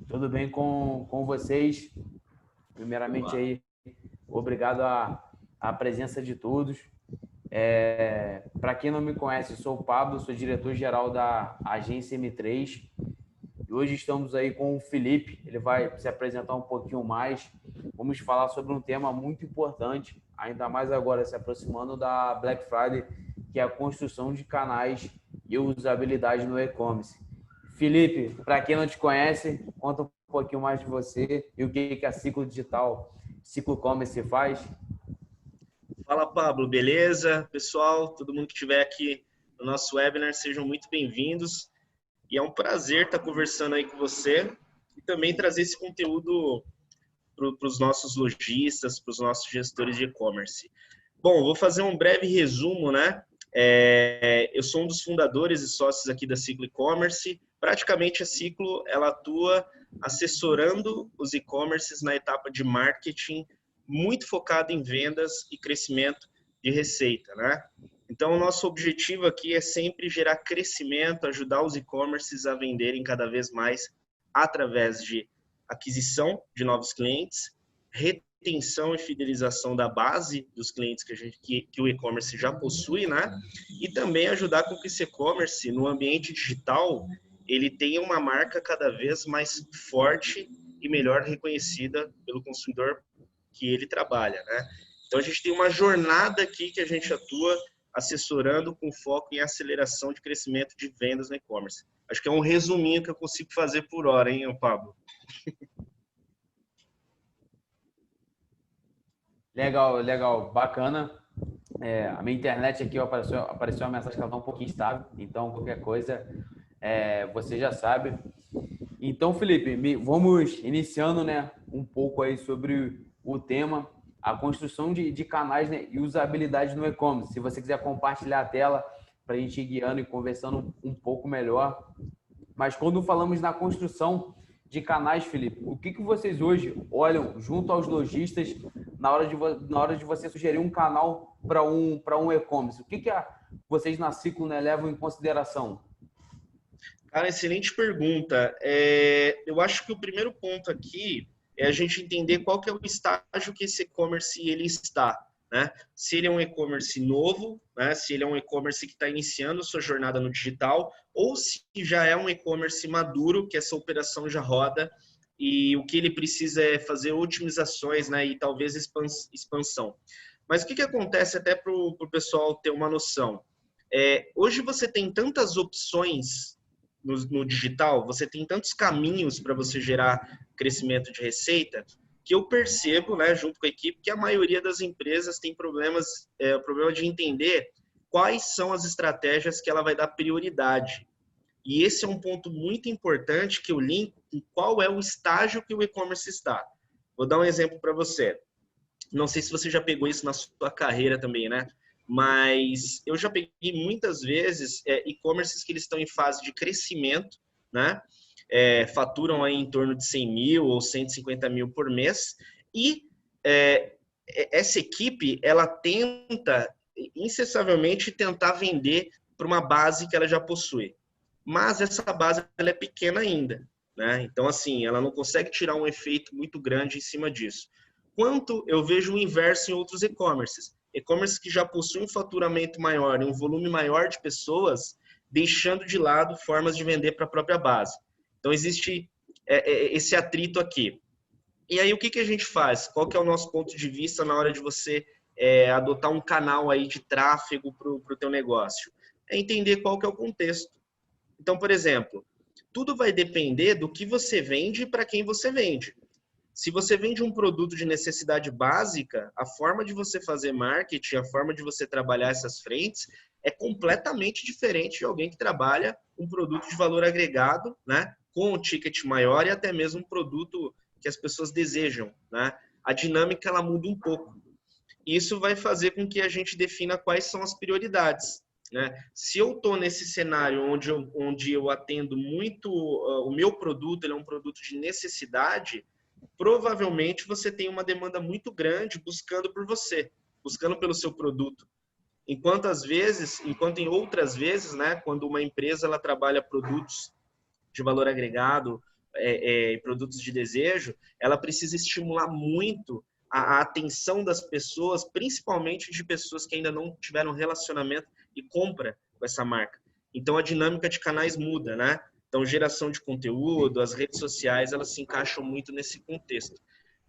Tudo bem com vocês? Primeiramente aí, obrigado à presença de todos. Para quem não me conhece, eu sou o Pablo, sou diretor-geral da agência M3. E hoje estamos aí com o Felipe, ele vai se apresentar um pouquinho mais. Vamos falar sobre um tema muito importante, ainda mais agora se aproximando da Black Friday, que é a construção de canais e usabilidade no e-commerce. Felipe, para quem não te conhece, conta um pouquinho mais de você e o que a Ciclo Digital, Ciclo Commerce faz. Fala, Pablo, beleza? Pessoal, todo mundo que estiver aqui no nosso webinar, sejam muito bem-vindos. E é um prazer estar conversando aí com você e também trazer esse conteúdo para os nossos lojistas, para os nossos gestores de e-commerce. Bom, vou fazer um breve resumo, né? Eu sou um dos fundadores e sócios aqui da Ciclo E-commerce. Praticamente a Ciclo, ela atua assessorando os e-commerces na etapa de marketing, muito focado em vendas e crescimento de receita, né? Então, o nosso objetivo aqui é sempre gerar crescimento, ajudar os e-commerces a venderem cada vez mais através de aquisição de novos clientes, retenção e fidelização da base dos clientes que o e-commerce já possui, né? E também ajudar com que esse e-commerce, no ambiente digital, ele tenha uma marca cada vez mais forte e melhor reconhecida pelo consumidor que ele trabalha, né? Então, a gente tem uma jornada aqui que a gente atua assessorando com foco em aceleração de crescimento de vendas no e-commerce. Acho que é um resuminho que eu consigo fazer por hora, hein, Pablo? Legal, bacana. A minha internet aqui apareceu uma mensagem que ela está um pouquinho estável, então qualquer coisa você já sabe. Então, Felipe, vamos iniciando, né, um pouco aí sobre o tema, a construção de canais, né, e usabilidade no e-commerce. Se você quiser compartilhar a tela para a gente ir guiando e conversando um pouco melhor. Mas quando falamos na construção de canais, Felipe, o que vocês hoje olham junto aos lojistas na hora de você sugerir um canal para um e-commerce? O que vocês na Ciclo, né, levam em consideração? Cara, excelente pergunta. Eu acho que o primeiro ponto aqui é a gente entender qual que é o estágio que esse e-commerce ele está, né? Se ele é um e-commerce novo, né? Se ele é um e-commerce que está iniciando sua jornada no digital, ou se já é um e-commerce maduro, que essa operação já roda e o que ele precisa é fazer otimizações, né? E talvez expansão. Mas o que acontece até para o pessoal ter uma noção? Hoje você tem tantas opções no digital, você tem tantos caminhos para você gerar crescimento de receita, que eu percebo, né, junto com a equipe, que a maioria das empresas tem problema de entender quais são as estratégias que ela vai dar prioridade. E esse é um ponto muito importante que eu linko com qual é o estágio que o e-commerce está. Vou dar um exemplo para você. Não sei se você já pegou isso na sua carreira também, né? Mas eu já peguei muitas vezes e-commerces que eles estão em fase de crescimento, né? Faturam aí em torno de 100 mil ou 150 mil por mês e essa equipe, ela tenta incessantemente tentar vender para uma base que ela já possui. Mas essa base ela é pequena ainda, né? Então, assim, ela não consegue tirar um efeito muito grande em cima disso. Quanto eu vejo o inverso em outros e-commerces. E-commerce que já possuem um faturamento maior e um volume maior de pessoas, deixando de lado formas de vender para a própria base. Então, existe esse atrito aqui. E aí, o que a gente faz? Qual que é o nosso ponto de vista na hora de você adotar um canal aí de tráfego para o teu negócio? É entender qual que é o contexto. Então, por exemplo, tudo vai depender do que você vende e para quem você vende. Se você vende um produto de necessidade básica, a forma de você fazer marketing, a forma de você trabalhar essas frentes é completamente diferente de alguém que trabalha um produto de valor agregado, né, com um ticket maior e até mesmo um produto que as pessoas desejam, né? A dinâmica ela muda um pouco. Isso vai fazer com que a gente defina quais são as prioridades, né? Se eu estou nesse cenário onde eu atendo muito, o meu produto ele é um produto de necessidade, provavelmente você tem uma demanda muito grande buscando por você, buscando pelo seu produto. Enquanto em outras vezes, né, quando uma empresa ela trabalha produtos de valor agregado, produtos de desejo, ela precisa estimular muito a atenção das pessoas, principalmente de pessoas que ainda não tiveram relacionamento e compra com essa marca. Então, a dinâmica de canais muda, né? Então, geração de conteúdo, as redes sociais, elas se encaixam muito nesse contexto.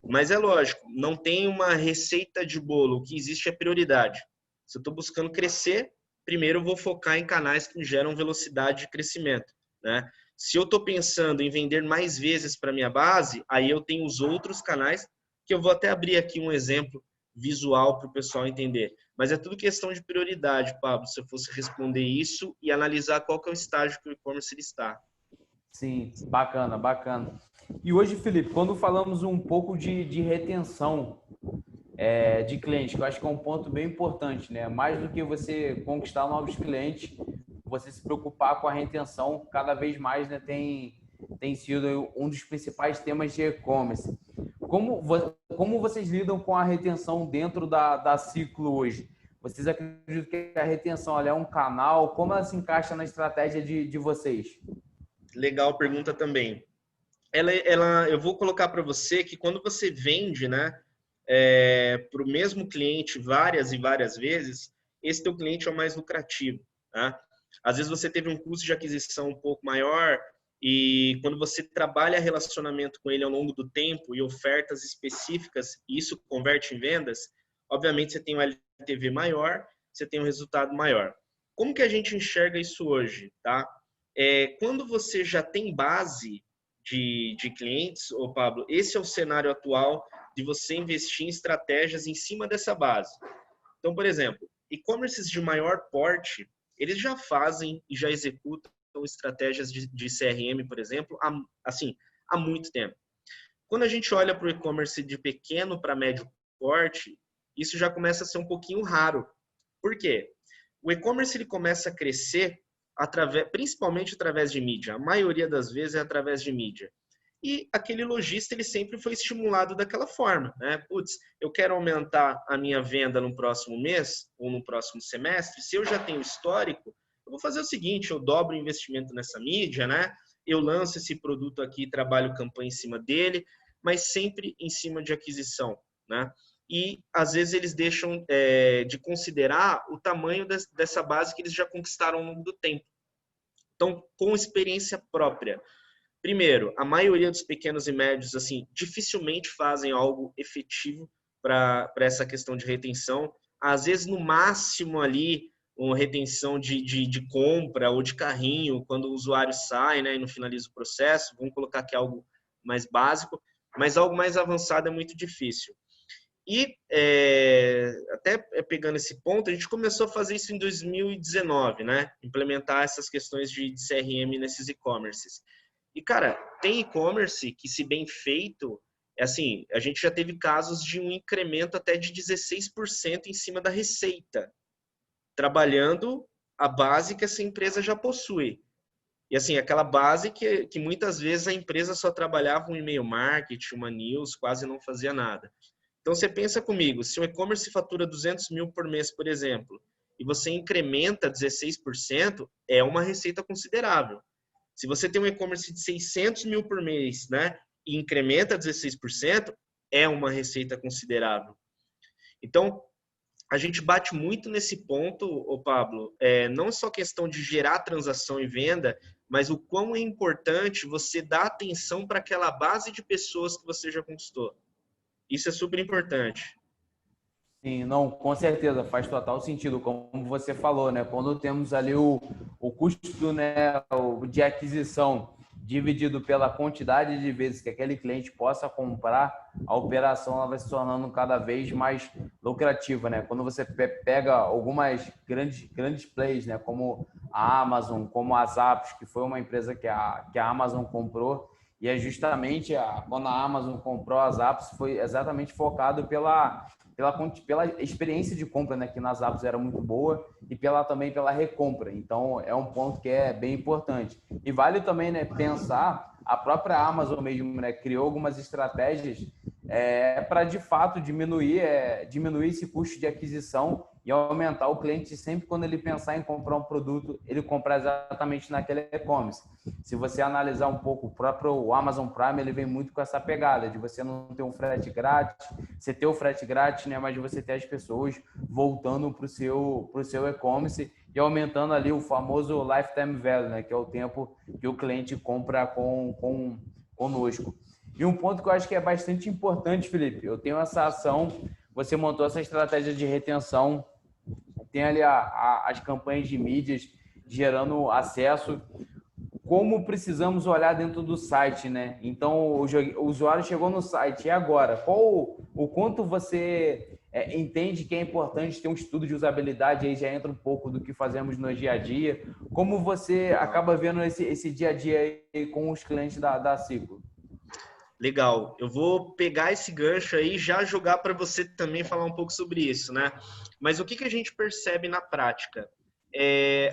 Mas é lógico, não tem uma receita de bolo. O que existe é prioridade. Se eu estou buscando crescer, primeiro eu vou focar em canais que me geram velocidade de crescimento, né? Se eu estou pensando em vender mais vezes para minha base, aí eu tenho os outros canais, que eu vou até abrir aqui um exemplo visual para o pessoal entender. Mas é tudo questão de prioridade, Pablo, se eu fosse responder isso e analisar qual que é o estágio que o e-commerce está. Sim, bacana, bacana. E hoje, Felipe, quando falamos um pouco de retenção de clientes, que eu acho que é um ponto bem importante, né? Mais do que você conquistar novos clientes, você se preocupar com a retenção, cada vez mais, né, tem sido um dos principais temas de e-commerce. Como vocês lidam com a retenção dentro da Ciclo hoje? Vocês acreditam que a retenção é um canal? Como ela se encaixa na estratégia de vocês? Legal pergunta também. Eu vou colocar para você que quando você vende, né, para o mesmo cliente várias e várias vezes, esse teu cliente é o mais lucrativo, tá? Às vezes você teve um custo de aquisição um pouco maior e quando você trabalha relacionamento com ele ao longo do tempo e ofertas específicas, e isso converte em vendas, obviamente você tem um LTV maior, você tem um resultado maior. Como que a gente enxerga isso hoje, tá? Quando você já tem base de clientes, ô Pablo, esse é o cenário atual de você investir em estratégias em cima dessa base. Então, por exemplo, e-commerces de maior porte, eles já fazem e já executam estratégias de CRM, por exemplo, há muito tempo. Quando a gente olha para o e-commerce de pequeno para médio porte, isso já começa a ser um pouquinho raro. Por quê? O e-commerce ele começa a crescer principalmente através de mídia. A maioria das vezes é através de mídia. E aquele lojista ele sempre foi estimulado daquela forma, né? Putz, eu quero aumentar a minha venda no próximo mês ou no próximo semestre. Se eu já tenho histórico, eu vou fazer o seguinte: eu dobro o investimento nessa mídia, né? Eu lanço esse produto aqui, trabalho campanha em cima dele, mas sempre em cima de aquisição, né? E às vezes eles deixam de considerar o tamanho dessa base que eles já conquistaram ao longo do tempo. Então, com experiência própria. Primeiro, a maioria dos pequenos e médios assim dificilmente fazem algo efetivo para essa questão de retenção. Às vezes, no máximo ali, uma retenção de compra ou de carrinho, quando o usuário sai, né, e não finaliza o processo. Vamos colocar aqui algo mais básico, mas algo mais avançado é muito difícil. E até pegando esse ponto, a gente começou a fazer isso em 2019, né? Implementar essas questões de CRM nesses e-commerces. E, cara, tem e-commerce que, se bem feito, assim, a gente já teve casos de um incremento até de 16% em cima da receita, trabalhando a base que essa empresa já possui. E, assim, aquela base que muitas vezes a empresa só trabalhava um e-mail marketing, uma news, quase não fazia nada. Então, você pensa comigo, se o e-commerce fatura 200 mil por mês, por exemplo, e você incrementa 16%, é uma receita considerável. Se você tem um e-commerce de 600 mil por mês, né, e incrementa 16%, é uma receita considerável. Então, a gente bate muito nesse ponto, ô Pablo, não só questão de gerar transação e venda, mas o quão é importante você dar atenção para aquela base de pessoas que você já conquistou. Isso é super importante. Sim, não, com certeza, faz total sentido, como você falou, né? Quando temos ali o custo, né, de aquisição dividido pela quantidade de vezes que aquele cliente possa comprar, a operação ela vai se tornando cada vez mais lucrativa, né? Quando você pega algumas grandes plays, né, como a Amazon, como a Zappos, que foi uma empresa que a Amazon comprou, e é justamente quando a Amazon comprou a Zappos, foi exatamente focado pela experiência de compra, né, que nas Zappos era muito boa, e também pela recompra. Então, é um ponto que é bem importante. E vale também, né, pensar, a própria Amazon mesmo, né, criou algumas estratégias para, de fato, diminuir esse custo de aquisição e aumentar o cliente sempre quando ele pensar em comprar um produto, ele comprar exatamente naquele e-commerce. Se você analisar um pouco, o próprio Amazon Prime, ele vem muito com essa pegada de você não ter um frete grátis, você ter o frete grátis, né, mas de você ter as pessoas voltando para o seu e-commerce e aumentando ali o famoso lifetime value, né, que é o tempo que o cliente compra conosco. E um ponto que eu acho que é bastante importante, Felipe, eu tenho essa ação, você montou essa estratégia de retenção, tem ali as campanhas de mídias gerando acesso, como precisamos olhar dentro do site, né? Então, o usuário chegou no site, e agora? Qual o quanto você entende que é importante ter um estudo de usabilidade, aí já entra um pouco do que fazemos no dia a dia. Como você acaba vendo esse dia a dia aí com os clientes da Ciclo? Legal, eu vou pegar esse gancho aí e já jogar para você também falar um pouco sobre isso, né? Mas o que a gente percebe na prática?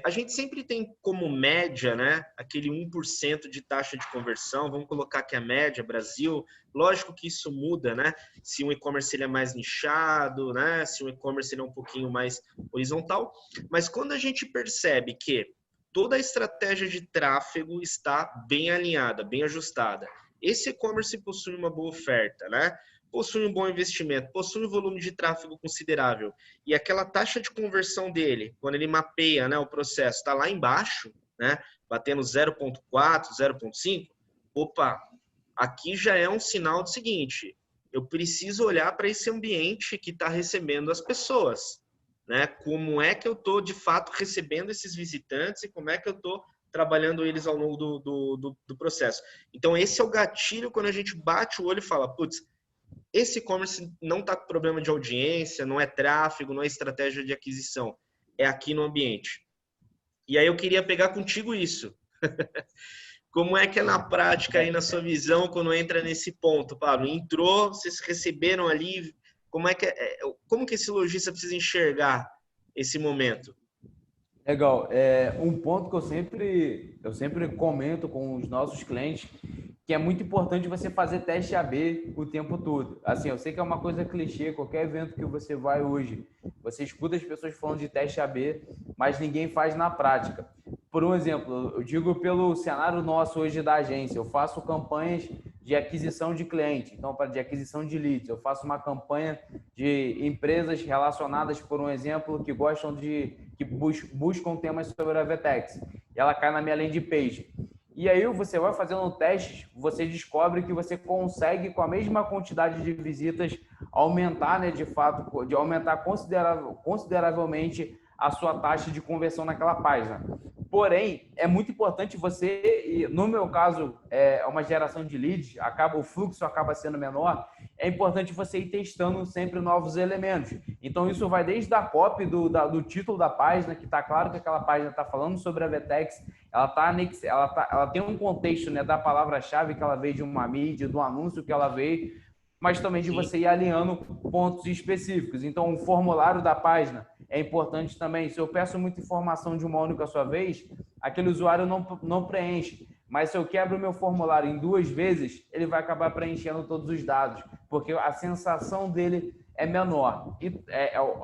A gente sempre tem como média, né, aquele 1% de taxa de conversão, vamos colocar que a média, Brasil, lógico que isso muda, né? Se um e-commerce ele é mais nichado, né? Se um e-commerce ele é um pouquinho mais horizontal, mas quando a gente percebe que toda a estratégia de tráfego está bem alinhada, bem ajustada, esse e-commerce possui uma boa oferta, né? Possui um bom investimento, possui um volume de tráfego considerável e aquela taxa de conversão dele, quando ele mapeia, né, o processo, está lá embaixo, né, batendo 0,4, 0,5, opa, aqui já é um sinal do seguinte, eu preciso olhar para esse ambiente que está recebendo as pessoas, né? Como é que eu estou, de fato, recebendo esses visitantes e como é que eu estou trabalhando eles ao longo do processo. Então, esse é o gatilho quando a gente bate o olho e fala, putz, esse e-commerce não está com problema de audiência, não é tráfego, não é estratégia de aquisição, é aqui no ambiente. E aí eu queria pegar contigo isso. Como é que é na prática aí, na sua visão, quando entra nesse ponto, Pablo? Entrou, vocês receberam ali, como que esse lojista precisa enxergar esse momento? Legal. Um ponto que eu sempre comento com os nossos clientes, que é muito importante você fazer teste AB o tempo todo. Assim, eu sei que é uma coisa clichê, qualquer evento que você vai hoje, você escuta as pessoas falando de teste AB, mas ninguém faz na prática. Por um exemplo, eu digo pelo cenário nosso hoje da agência, eu faço campanhas de aquisição de cliente, então de aquisição de leads, eu faço uma campanha de empresas relacionadas, por um exemplo, que gostam que buscam temas sobre a Vetex. E ela cai na minha landing page. E aí você vai fazendo testes, você descobre que você consegue, com a mesma quantidade de visitas, aumentar, né, de fato, de aumentar consideravelmente a sua taxa de conversão naquela página. Porém, é muito importante você, e no meu caso, é uma geração de leads, o fluxo acaba sendo menor, é importante você ir testando sempre novos elementos. Então, isso vai desde a copy do título da página, que está claro que aquela página está falando sobre a Vetex, ela tem um contexto, né, da palavra-chave que ela veio de uma mídia, do anúncio que ela veio, mas também de você ir alinhando pontos específicos. Então, o formulário da página é importante também. Se eu peço muita informação de uma única só vez, aquele usuário não preenche. Mas se eu quebro o meu formulário em 2 vezes, ele vai acabar preenchendo todos os dados, porque a sensação dele é menor. E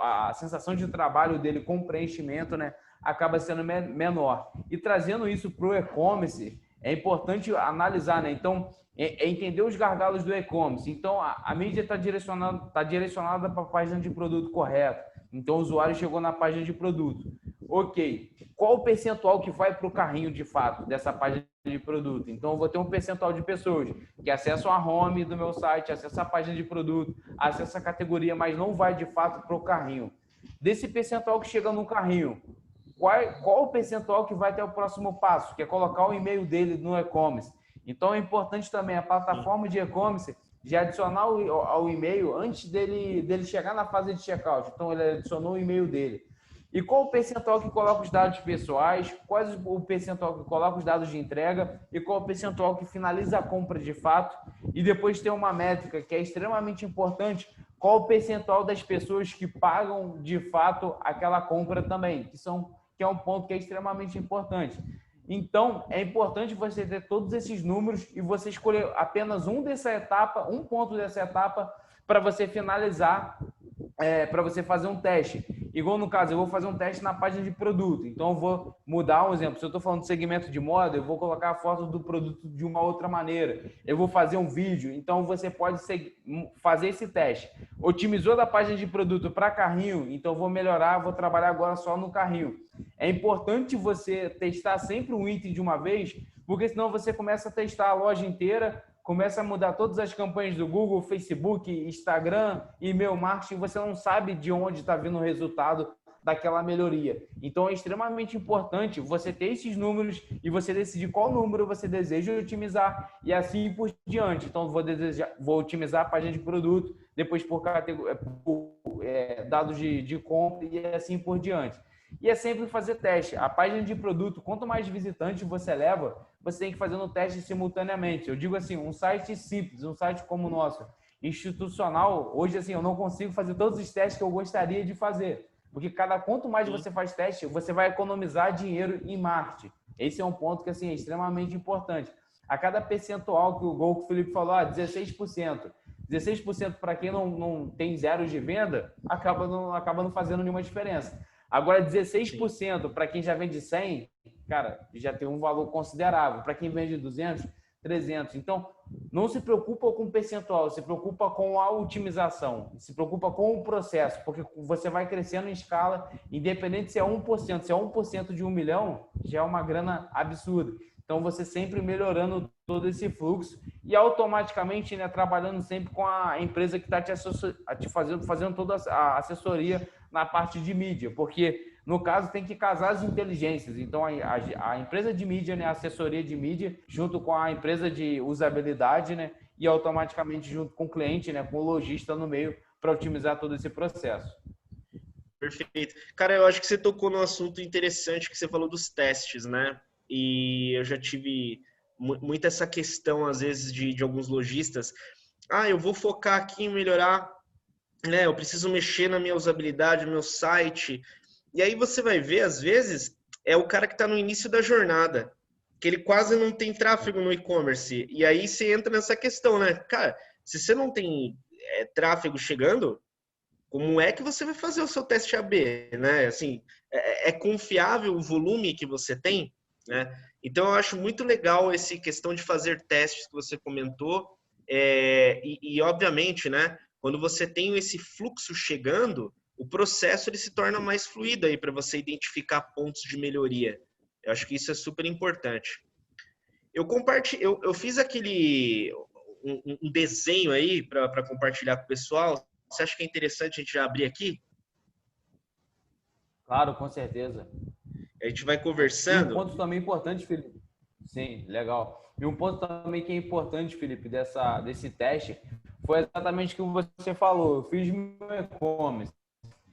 a sensação de trabalho dele com preenchimento, né, acaba sendo menor. E trazendo isso para o e-commerce, é importante analisar, né? Então, entender os gargalos do e-commerce. Então, a mídia está direcionada para a página de produto correto. Então, o usuário chegou na página de produto. Ok, qual o percentual que vai para o carrinho de fato dessa página de produto? Então, eu vou ter um percentual de pessoas que acessam a home do meu site, acessam a página de produto, acessam a categoria, mas não vai de fato para o carrinho. Desse percentual que chega no carrinho, qual o percentual que vai ter o próximo passo, que é colocar o e-mail dele no e-commerce? Então, é importante também a plataforma de e-commerce de adicionar ao e-mail antes dele chegar na fase de checkout. Então, ele adicionou o e-mail dele. E qual o percentual que coloca os dados pessoais, qual o percentual que coloca os dados de entrega e qual o percentual que finaliza a compra de fato. E depois tem uma métrica que é extremamente importante, qual o percentual das pessoas que pagam de fato aquela compra também, que é um ponto que é extremamente importante. Então, é importante você ter todos esses números e você escolher apenas um ponto dessa etapa para você finalizar, para você fazer um teste. Igual no caso, eu vou fazer um teste na página de produto. Então, eu vou mudar um exemplo. Se eu estou falando de segmento de moda, eu vou colocar a foto do produto de uma outra maneira. Eu vou fazer um vídeo. Então, você pode fazer esse teste. Otimizou da página de produto para carrinho. Então, eu vou melhorar, vou trabalhar agora só no carrinho. É importante você testar sempre um item de uma vez, porque senão você começa a testar a loja inteira, começa a mudar todas as campanhas do Google, Facebook, Instagram, e-mail marketing, você não sabe de onde está vindo o resultado daquela melhoria. Então, é extremamente importante você ter esses números e você decidir qual número você deseja otimizar e assim por diante. Então, vou otimizar a página de produto, depois por dados de compra e assim por diante. E é sempre fazer teste. A página de produto, quanto mais visitantes você leva, você tem que fazer no teste simultaneamente. Eu digo assim, um site simples, um site como o nosso, institucional, hoje assim, eu não consigo fazer todos os testes que eu gostaria de fazer. Porque quanto mais você faz teste, você vai economizar dinheiro em marketing. Esse é um ponto que assim, é extremamente importante. A cada percentual que o Felipe falou, 16%. 16% para quem não tem zeros de venda, acaba não fazendo nenhuma diferença. Agora, 16% para quem já vende 100, cara, já tem um valor considerável. Para quem vende 200, 300. Então, não se preocupa com o percentual, se preocupa com a otimização, se preocupa com o processo, porque você vai crescendo em escala, independente se é 1%. Se é 1% de 1 milhão, já é uma grana absurda. Então, você sempre melhorando todo esse fluxo e automaticamente, né, trabalhando sempre com a empresa que está te fazendo toda a assessoria na parte de mídia, porque no caso tem que casar as inteligências. Então a empresa de mídia, né, a assessoria de mídia, junto com a empresa de usabilidade, né, e automaticamente junto com o cliente, né, com o lojista no meio para otimizar todo esse processo. Perfeito. Cara, eu acho que você tocou num assunto interessante que você falou dos testes, né? E eu já tive muito essa questão, às vezes, de alguns lojistas. Eu vou focar aqui em melhorar, né? Eu preciso mexer na minha usabilidade, no meu site. E aí você vai ver, às vezes, é o cara que está no início da jornada, que ele quase não tem tráfego no e-commerce. E aí você entra nessa questão, né? Cara, se você não tem tráfego chegando, como é que você vai fazer o seu teste AB, né? Assim, é confiável o volume que você tem, né? Então, eu acho muito legal essa questão de fazer testes que você comentou. Obviamente, né? Quando você tem esse fluxo chegando, o processo ele se torna mais fluido aí para você identificar pontos de melhoria. Eu acho que isso é super importante. Eu fiz um desenho aí para compartilhar com o pessoal. Você acha que é interessante a gente já abrir aqui? Claro, com certeza. A gente vai conversando. E um ponto também importante, Felipe. Sim, legal. E um ponto também que é importante, Felipe, desse teste, foi exatamente o que você falou. Eu fiz meu e-commerce.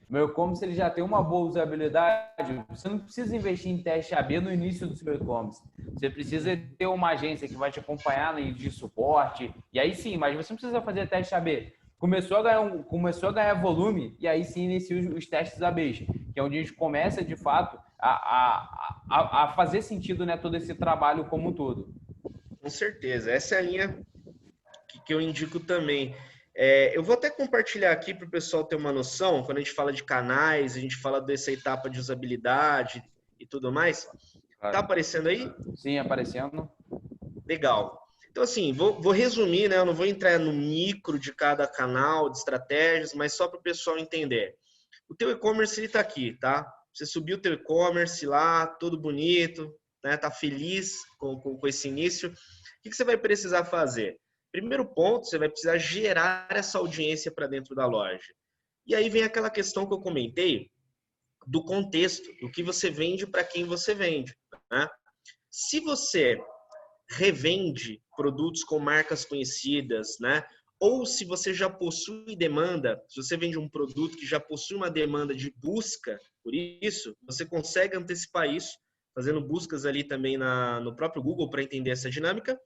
Meu e-commerce ele já tem uma boa usabilidade. Você não precisa investir em teste AB no início do seu e-commerce. Você precisa ter uma agência que vai te acompanhar de suporte. E aí sim, mas você não precisa fazer teste AB. Começou a ganhar volume e aí sim inicia os testes ABs, que é onde a gente começa de fato a fazer sentido, né, todo esse trabalho como um todo. Com certeza. Essa é a linha que eu indico também. Eu vou até compartilhar aqui para o pessoal ter uma noção, quando a gente fala de canais, a gente fala dessa etapa de usabilidade e tudo mais. Claro. Tá aparecendo aí? Sim, aparecendo. Legal. Então, assim, vou resumir, né? Eu não vou entrar no micro de cada canal, de estratégias, mas só para o pessoal entender. O teu e-commerce, ele está aqui, tá? Você subiu o teu e-commerce lá, todo bonito, né? Tá feliz com esse início. O que você vai precisar fazer? Primeiro ponto, você vai precisar gerar essa audiência para dentro da loja. E aí vem aquela questão que eu comentei do contexto, do que você vende para quem você vende, né? Se você revende produtos com marcas conhecidas, né? Ou se você já possui demanda, se você vende um produto que já possui uma demanda de busca por isso, você consegue antecipar isso, fazendo buscas ali também no próprio Google para entender essa dinâmica.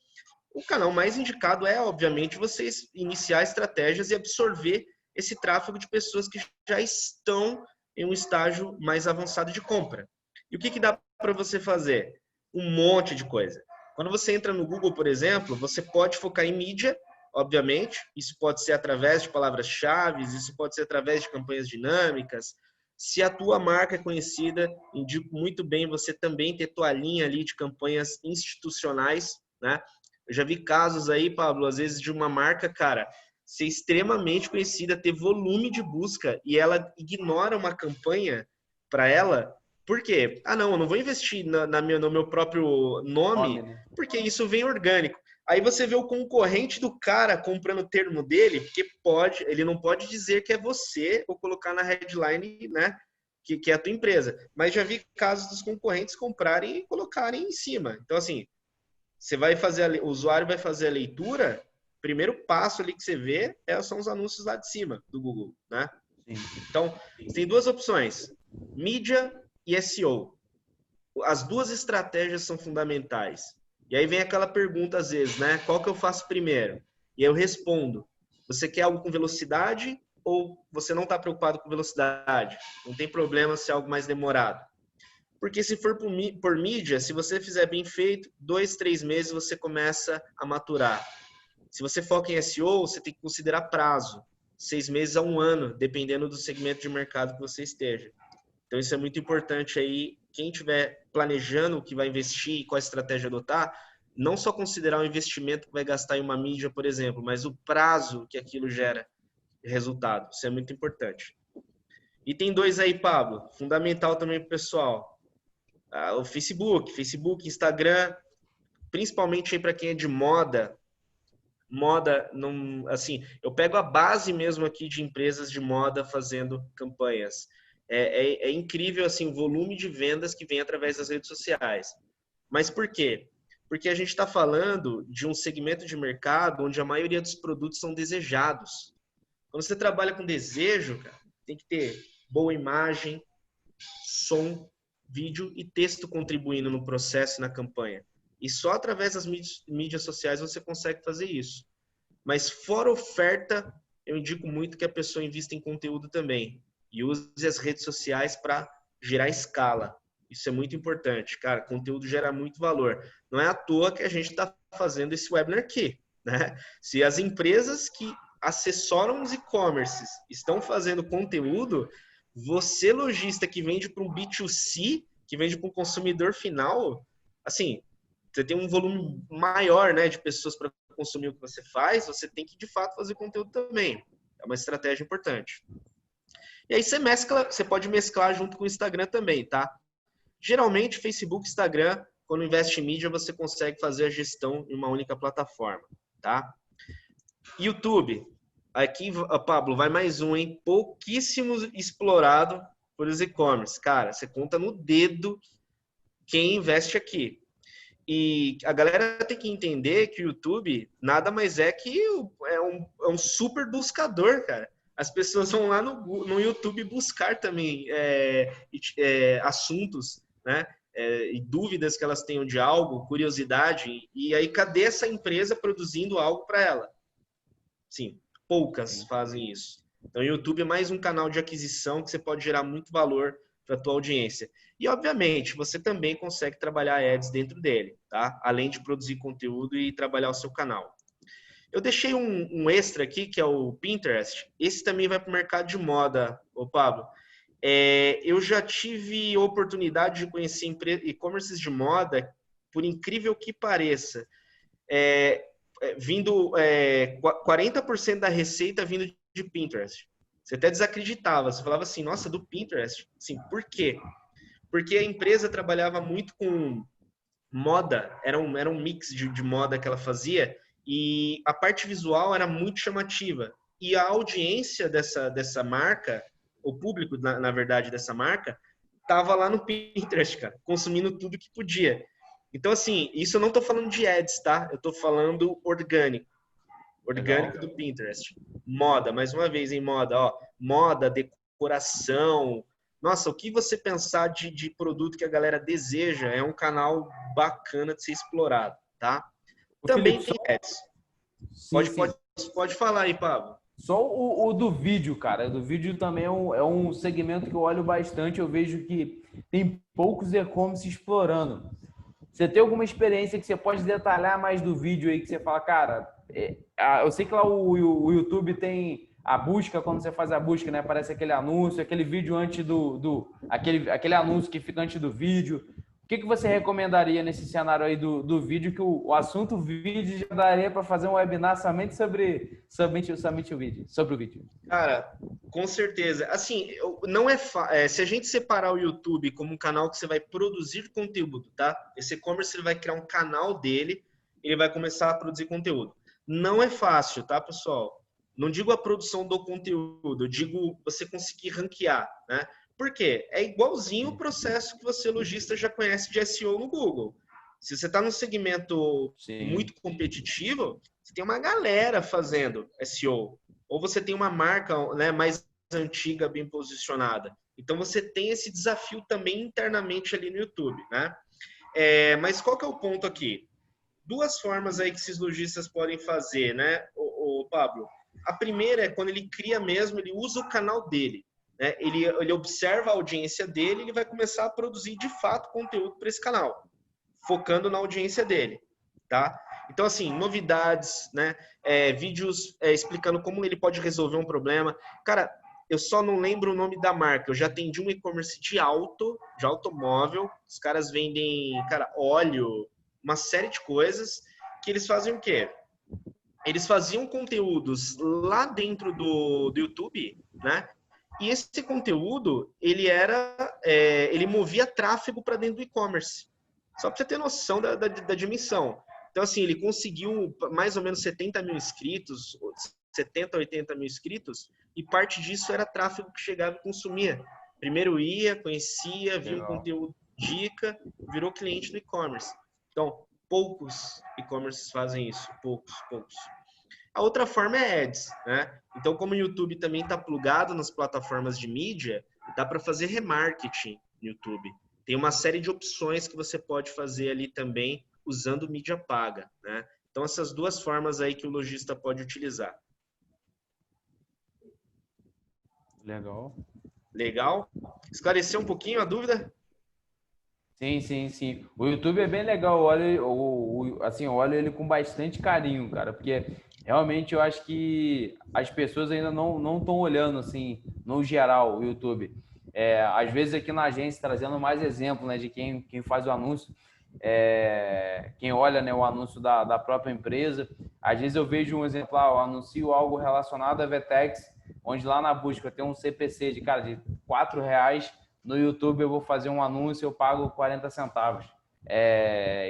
O canal mais indicado é, obviamente, você iniciar estratégias e absorver esse tráfego de pessoas que já estão em um estágio mais avançado de compra. E o que dá para você fazer? Um monte de coisa. Quando você entra no Google, por exemplo, você pode focar em mídia, obviamente. Isso pode ser através de palavras-chave, isso pode ser através de campanhas dinâmicas. Se a tua marca é conhecida, indico muito bem você também ter tua linha ali de campanhas institucionais, né? Eu já vi casos aí, Pablo, às vezes de uma marca, cara, ser extremamente conhecida, ter volume de busca e ela ignora uma campanha para ela. Por quê? Ah, não, eu não vou investir no meu próprio nome, Nome, né? porque isso vem orgânico. Aí você vê o concorrente do cara comprando o termo dele, porque ele não pode dizer que é você ou colocar na headline, né, que é a tua empresa. Mas já vi casos dos concorrentes comprarem e colocarem em cima. Então, assim, você vai fazer, o usuário vai fazer a leitura, primeiro passo ali que você vê são os anúncios lá de cima do Google, né? Sim. Então, você tem duas opções, mídia e SEO. As duas estratégias são fundamentais. E aí vem aquela pergunta às vezes, né? Qual que eu faço primeiro? E aí eu respondo: você quer algo com velocidade ou você não está preocupado com velocidade? Não tem problema se é algo mais demorado. Porque se for por mídia, se você fizer bem feito, 2, 3 meses você começa a maturar. Se você foca em SEO, você tem que considerar prazo, 6 meses a 1 ano, dependendo do segmento de mercado que você esteja. Então isso é muito importante aí, quem estiver planejando o que vai investir e qual estratégia adotar, não só considerar o investimento que vai gastar em uma mídia, por exemplo, mas o prazo que aquilo gera resultado. Isso é muito importante. E tem dois aí, Pablo, fundamental também para o pessoal. O Facebook, Instagram, principalmente para quem é de moda. Moda, não, assim, eu pego a base mesmo aqui de empresas de moda fazendo campanhas. É incrível assim o volume de vendas que vem através das redes sociais. Mas por quê? Porque a gente está falando de um segmento de mercado onde a maioria dos produtos são desejados. Quando você trabalha com desejo, cara, tem que ter boa imagem, som, vídeo e texto contribuindo no processo e na campanha. E só através das mídias sociais você consegue fazer isso. Mas fora oferta, eu indico muito que a pessoa invista em conteúdo também. E use as redes sociais para gerar escala. Isso é muito importante. Cara, conteúdo gera muito valor. Não é à toa que a gente está fazendo esse webinar aqui, né? Se as empresas que assessoram os e-commerces estão fazendo conteúdo, você, lojista que vende para um B2C, que vende para um consumidor final, assim, você tem um volume maior, né, de pessoas para consumir o que você faz, você tem que, de fato, fazer conteúdo também. É uma estratégia importante. E aí você pode mesclar junto com o Instagram também, tá? Geralmente, Facebook, Instagram, quando investe em mídia, você consegue fazer a gestão em uma única plataforma, tá? YouTube. Aqui, Pablo, vai mais um, hein? Pouquíssimo explorado por os e-commerce. Cara, você conta no dedo quem investe aqui. E a galera tem que entender que o YouTube nada mais é que é um super buscador, cara. As pessoas vão lá no YouTube buscar também assuntos, né? E dúvidas que elas tenham de algo, curiosidade. E aí, cadê essa empresa produzindo algo para ela? Sim, poucas fazem isso. Então, o YouTube é mais um canal de aquisição que você pode gerar muito valor para a tua audiência. E, obviamente, você também consegue trabalhar ads dentro dele, tá? Além de produzir conteúdo e trabalhar o seu canal. Eu deixei um extra aqui, que é o Pinterest. Esse também vai para o mercado de moda, ô Pablo. Eu já tive oportunidade de conhecer e-commerces de moda, por incrível que pareça. 40% da receita vindo de Pinterest. Você até desacreditava, você falava assim, nossa, do Pinterest? Sim, por quê? Porque a empresa trabalhava muito com moda, era um mix de moda que ela fazia, e a parte visual era muito chamativa. E a audiência dessa marca, o público, na verdade, dessa marca, estava lá no Pinterest, cara, consumindo tudo que podia. Então, assim, isso eu não estou falando de ads, tá? Eu estou falando orgânico. Orgânico do Pinterest. Moda, mais uma vez em moda, ó. Moda, decoração. Nossa, o que você pensar de produto que a galera deseja é um canal bacana de ser explorado, tá? Ô, Também Felipe, tem ads. sim, sim. Pode falar aí, Pablo. Só o do vídeo, cara. O do vídeo também é um segmento que eu olho bastante. Eu vejo que tem poucos e-commerce explorando. Você tem alguma experiência que você pode detalhar mais do vídeo aí que você fala, cara, eu sei que lá o YouTube tem a busca, quando você faz a busca, né? Aparece aquele anúncio, aquele vídeo antes aquele anúncio que fica antes do vídeo. O que você recomendaria nesse cenário aí do vídeo, que o assunto vídeo já daria para fazer um webinar somente sobre o vídeo? Cara, com certeza. Assim, não se a gente separar o YouTube como um canal que você vai produzir conteúdo, tá? Esse e-commerce ele vai criar um canal dele, ele vai começar a produzir conteúdo. Não é fácil, tá, pessoal? Não digo a produção do conteúdo, eu digo você conseguir ranquear, né? Por quê? É igualzinho o processo que você, lojista, já conhece de SEO no Google. Se você está num segmento muito competitivo, você tem uma galera fazendo SEO. Ou você tem uma marca, né, mais antiga, bem posicionada. Então, você tem esse desafio também internamente ali no YouTube, né? Mas qual que é o ponto aqui? Duas formas aí que esses lojistas podem fazer, né, o Pablo? A primeira é quando ele cria mesmo, ele usa o canal dele. Né? Ele observa a audiência dele, ele vai começar a produzir de fato conteúdo para esse canal, focando na audiência dele, tá? Então, assim, novidades, né? Vídeos explicando como ele pode resolver um problema. Cara, eu só não lembro o nome da marca. Eu já atendi um e-commerce de automóvel. Os caras vendem, cara, óleo, uma série de coisas que eles fazem o quê? Eles faziam conteúdos lá dentro do YouTube, né? E esse conteúdo, ele movia tráfego para dentro do e-commerce. Só para você ter noção da dimensão. Então, assim, ele conseguiu mais ou menos 70 mil inscritos, 70, 80 mil inscritos, e parte disso era tráfego que chegava e consumia. Primeiro ia, conhecia, via um conteúdo, dica, virou cliente do e-commerce. Então, poucos e-commerces fazem isso, poucos. A outra forma é ads, né? Então, como o YouTube também está plugado nas plataformas de mídia, dá para fazer remarketing no YouTube. Tem uma série de opções que você pode fazer ali também usando mídia paga, né? Então, essas duas formas aí que o lojista pode utilizar. Legal? Esclareceu um pouquinho a dúvida? Sim. O YouTube é bem legal, eu olho ele com bastante carinho, cara, porque realmente eu acho que as pessoas ainda não estão olhando, assim, no geral, o YouTube. Às vezes aqui na agência, trazendo mais exemplo, né, de quem faz o anúncio, quem olha, né, o anúncio da própria empresa, às vezes eu vejo um exemplo, eu anuncio algo relacionado a Vetex, onde lá na busca tem um CPC de R$4, no YouTube eu vou fazer um anúncio, eu pago 40 centavos.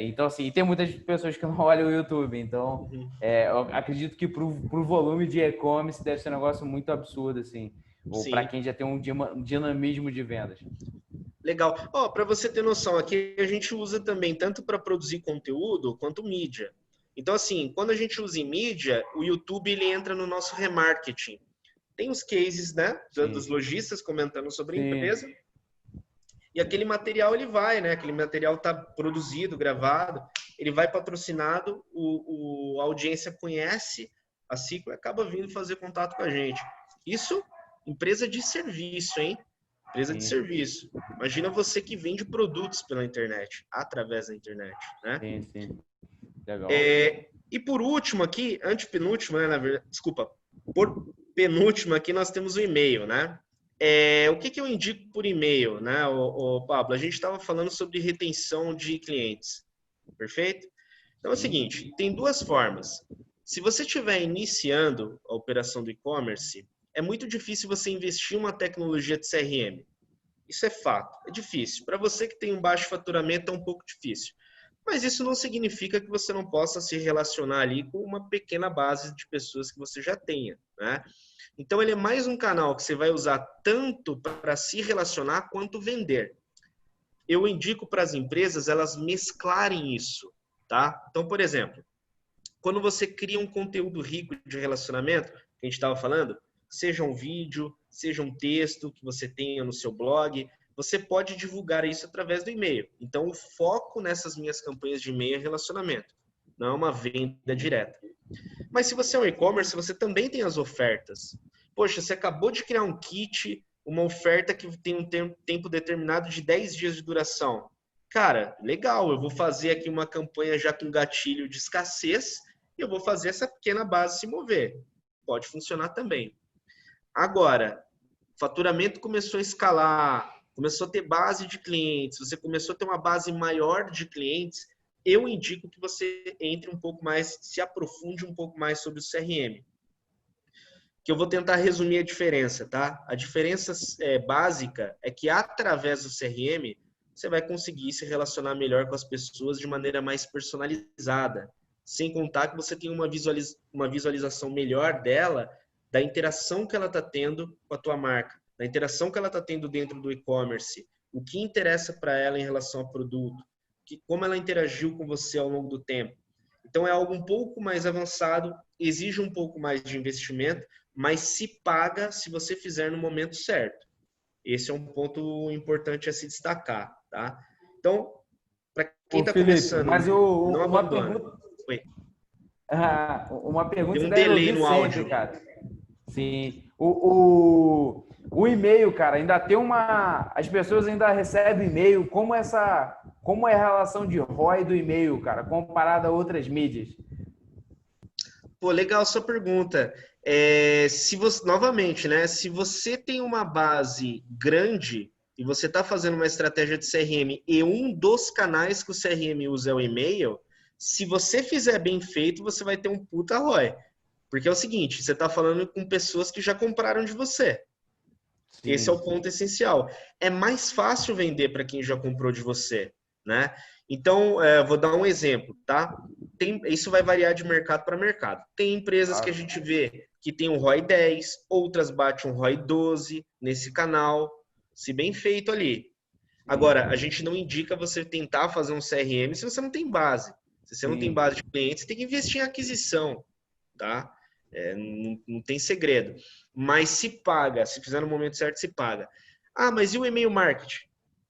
Então, assim, e tem muitas pessoas que não olham o YouTube, então eu acredito que pro volume de e-commerce deve ser um negócio muito absurdo, assim, ou para quem já tem um dinamismo de vendas. Legal. Para você ter noção, aqui a gente usa também tanto para produzir conteúdo quanto mídia. Então, assim, quando a gente usa em mídia, o YouTube ele entra no nosso remarketing. Tem os cases, né, dos lojistas comentando sobre a empresa. E aquele material ele vai, né? Aquele material está produzido, gravado, ele vai patrocinado, a audiência conhece a Ciclo e acaba vindo fazer contato com a gente. Isso, empresa de serviço, hein? Empresa de serviço. Imagina você que vende produtos pela internet, através da internet, né? Sim. Legal. E por último aqui, antepenúltimo, né? Na verdade, desculpa, por penúltimo aqui nós temos o e-mail, né? O que eu indico por e-mail, né, o Pablo? A gente estava falando sobre retenção de clientes, perfeito? Então é o seguinte, tem duas formas. Se você estiver iniciando a operação do e-commerce, é muito difícil você investir em uma tecnologia de CRM. Isso é fato, é difícil. Para você que tem um baixo faturamento é um pouco difícil. Mas isso não significa que você não possa se relacionar ali com uma pequena base de pessoas que você já tenha, né? Então, ele é mais um canal que você vai usar tanto para se relacionar quanto vender. Eu indico para as empresas elas mesclarem isso, tá? Então, por exemplo, quando você cria um conteúdo rico de relacionamento, que a gente estava falando, seja um vídeo, seja um texto que você tenha no seu blog, você pode divulgar isso através do e-mail. Então, o foco nessas minhas campanhas de e-mail é relacionamento, não é uma venda direta. Mas se você é um e-commerce, você também tem as ofertas. Poxa, você acabou de criar um kit, uma oferta que tem um tempo determinado de 10 dias de duração. Cara, legal, eu vou fazer aqui uma campanha já com gatilho de escassez e eu vou fazer essa pequena base se mover. Pode funcionar também. Agora, o faturamento começou a escalar, começou a ter base de clientes, você começou a ter uma base maior de clientes, eu indico que você entre um pouco mais, se aprofunde um pouco mais sobre o CRM. Que eu vou tentar resumir a diferença, tá? A diferença básica é que através do CRM você vai conseguir se relacionar melhor com as pessoas de maneira mais personalizada, sem contar que você tem uma visualização melhor dela, da interação que ela está tendo com a tua marca, da interação que ela está tendo dentro do e-commerce, o que interessa para ela em relação ao produto, como ela interagiu com você ao longo do tempo. Então é algo um pouco mais avançado, exige um pouco mais de investimento, mas se paga se você fizer no momento certo. Esse é um ponto importante a se destacar, tá? Então, para quem Ô, está Felipe, começando, mas não uma abandona. pergunta, Oi. uma pergunta Tem você um deve delay ouvir no sempre, áudio. cara. Sim. O e-mail, cara, ainda tem uma. As pessoas ainda recebem e-mail. Como é a relação de ROI do e-mail, cara, comparada a outras mídias? Pô, legal sua pergunta. Se você, novamente, né? Se você tem uma base grande e você está fazendo uma estratégia de CRM e um dos canais que o CRM usa é o e-mail, se você fizer bem feito, você vai ter um puta ROI. Porque é o seguinte, você está falando com pessoas que já compraram de você. Esse é Sim. o ponto essencial. É mais fácil vender para quem já comprou de você, né? Então, vou dar um exemplo, tá? Isso vai variar de mercado para mercado. Tem empresas que a Claro. gente vê que tem um ROI 10, outras batem um ROI 12 nesse canal, se bem feito ali. Sim. Agora, a gente não indica você tentar fazer um CRM se você não tem base. Se você não tem Sim. base de clientes, você tem que investir em aquisição, tá? Não tem segredo. Mas se paga, se fizer no momento certo, se paga. Ah, mas e o e-mail marketing?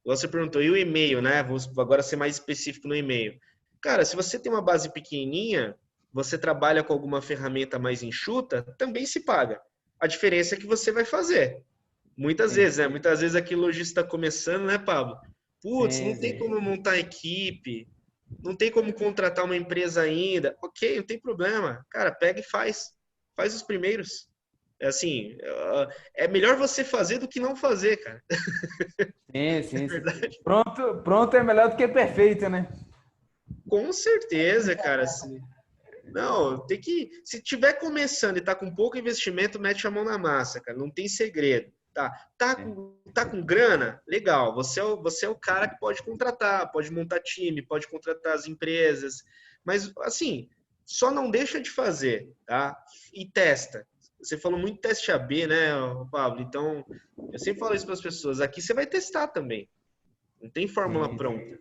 Você perguntou, e o e-mail, né? Vou agora ser mais específico no e-mail. Cara, se você tem uma base pequenininha, você trabalha com alguma ferramenta mais enxuta, também se paga. A diferença é que você vai fazer. Muitas Sim. vezes, né? Muitas vezes aquele lojista está começando, né, Pablo? Putz, não Sim, tem sim. como montar equipe, não tem como contratar uma empresa ainda. Ok, não tem problema. Cara, pega e faz. Faz os primeiros. É assim, é melhor você fazer do que não fazer, cara. Sim, É sim, sim. verdade. Pronto, pronto é melhor do que perfeito, né? Com certeza, cara. Não, tem que. Se tiver começando e tá com pouco investimento, mete a mão na massa, cara. Não tem segredo. Tá com grana? Legal. Você é o cara que pode contratar, pode montar time, pode contratar as empresas. Mas, assim, só não deixa de fazer, tá? E testa. Você falou muito teste AB, né, Pablo? Então, eu sempre falo isso para as pessoas. Aqui você vai testar também. Não tem fórmula Sim, pronta. sim.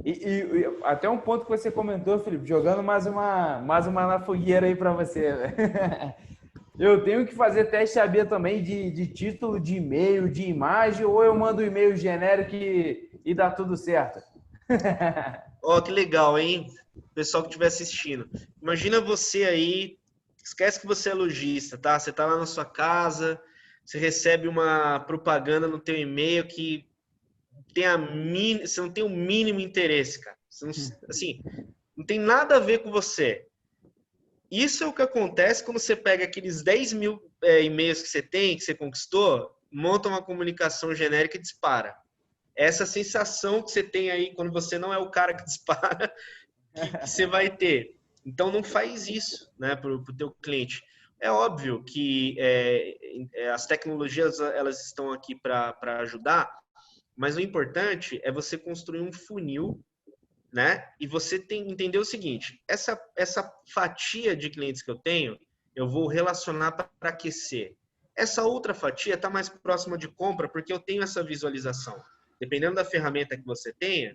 E até um ponto que você comentou, Felipe, jogando mais uma na fogueira aí para você. Eu tenho que fazer teste AB também de título, de e-mail, de imagem, ou eu mando um e-mail genérico e dá tudo certo? Ó, que legal, hein? Pessoal que estiver assistindo. Imagina você aí, esquece que você é lojista, tá? Você tá lá na sua casa, você recebe uma propaganda no teu e-mail que você não tem o mínimo interesse, cara. Você não, assim, não tem nada a ver com você. Isso é o que acontece quando você pega aqueles 10 mil e-mails que você tem, que você conquistou, monta uma comunicação genérica e dispara. Essa sensação que você tem aí quando você não é o cara que dispara, que você vai ter. Então não faz isso, né, para o teu cliente. É óbvio que as tecnologias elas estão aqui para ajudar, mas o importante é você construir um funil, né? E você tem entender o seguinte: essa fatia de clientes que eu tenho, eu vou relacionar para aquecer. Essa outra fatia está mais próxima de compra porque eu tenho essa visualização. Dependendo da ferramenta que você tenha,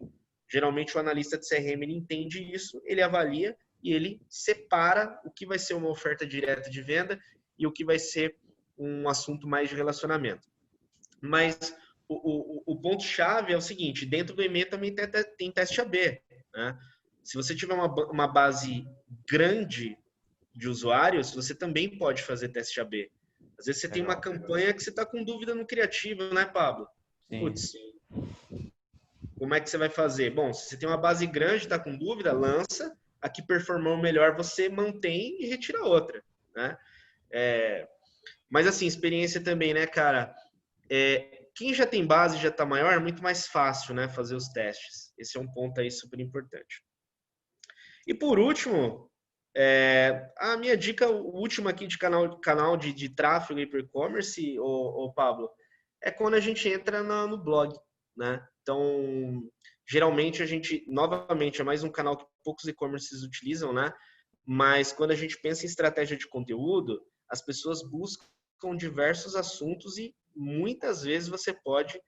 geralmente o analista de CRM ele entende isso, ele avalia e ele separa o que vai ser uma oferta direta de venda e o que vai ser um assunto mais de relacionamento. Mas o ponto-chave é o seguinte: dentro do e-mail também tem teste AB. Né? Se você tiver uma base grande de usuários, você também pode fazer teste AB. Às vezes você tem uma Legal. campanha que você está com dúvida no criativo, né, Pablo? Sim. Putz, como é que você vai fazer? Bom, se você tem uma base grande, está com dúvida, lança. A que performou melhor, você mantém e retira outra. Né? Mas assim, experiência também, né, cara? Quem já tem base, já tá maior, é muito mais fácil, né, fazer os testes. Esse é um ponto aí super importante. E por último, a minha dica última aqui de canal de tráfego e e-commerce, ô Pablo, é quando a gente entra no blog, né? Então, geralmente a gente, novamente, é mais um canal que poucos e-commerces utilizam, né? Mas quando a gente pensa em estratégia de conteúdo, as pessoas buscam diversos assuntos e muitas vezes você pode